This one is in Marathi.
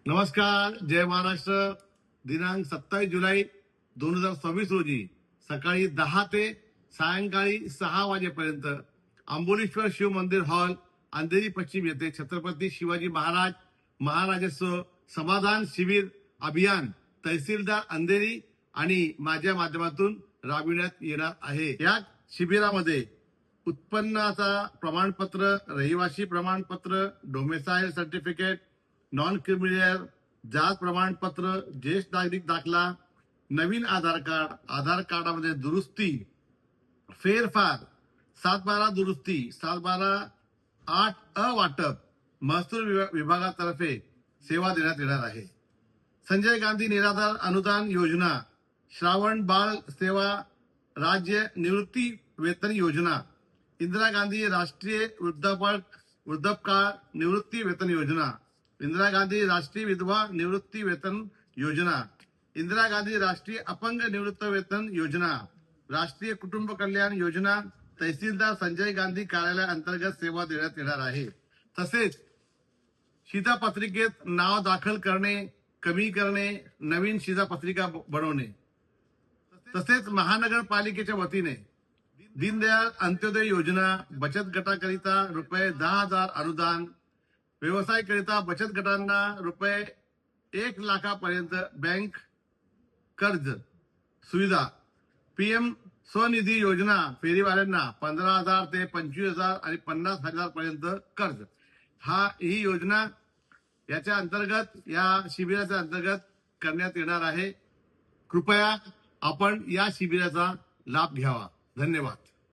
नमस्कार. जय महाराष्ट्र. दिनांक 27 जुलै 2026 रोजी सकाळी 10 ते सायंकाळी 6 वाजेपर्यंत आंबोलीश्वर शिव मंदिर हॉल, अंधेरी पश्चिम येथे छत्रपती शिवाजी महाराज महाराजस्व समाधान शिबिर अभियान तहसीलदार अंधेरी आणि माझ्या माध्यमातून राबविण्यात येणार आहे. या शिबिरामध्ये उत्पन्नाचा प्रमाणपत्र, रहिवासी प्रमाणपत्र, डोमेसाईल सर्टिफिकेट, नॉन क्रिमिनल जात प्रमाणपत्र, ज्येष्ठ नागरिक दाखला, नवीन आधार कार्ड, आधार कार्डामध्ये दुरुस्ती, फेरफार, 7/12 दुरुस्ती, 7/12/8 अवाटप, महसूल विभागातर्फे सेवा देण्यात येणार आहे. संजय गांधी निराधार अनुदान योजना, श्रावण बाळ सेवा राज्य निवृत्ती वेतन योजना, इंदिरा गांधी राष्ट्रीय वृद्धापकाळ निवृत्ती वेतन योजना, इंदिरा गांधी राष्ट्रीय विधवा निवृत्ती वेतन योजना, इंदिरा गांधी राष्ट्रीय अपंग निवृत्त वेतन योजना, राष्ट्रीय कुटुंब कल्याण योजना, तहसीलदार संजय गांधी कार्यालयाअंतर्गत सेवा देण्यात येणार आहे. तसेच शिधापत्रिकेत नाव दाखल करणे, कमी करणे, नवीन शिधापत्रिका बनवणे, तसेच महानगरपालिकेच्या वतीने दीनदयाल अंत्योदय योजना, बचत गटाकरिता ₹10,000 अनुदान, व्यवसायाकरिता बचत गटांना ₹1,00,000पर्यंत बँक कर्ज सुविधा, पीएम स्वनिधी योजना फेरीवाल्यांना 15,000 ते 25,000 आणि 50,000 पर्यंत कर्ज. ही योजना याच्या अंतर्गत, या शिबिराच्या अंतर्गत करण्यात येणार आहे. कृपया आपण या शिबिराचा लाभ घ्यावा. धन्यवाद.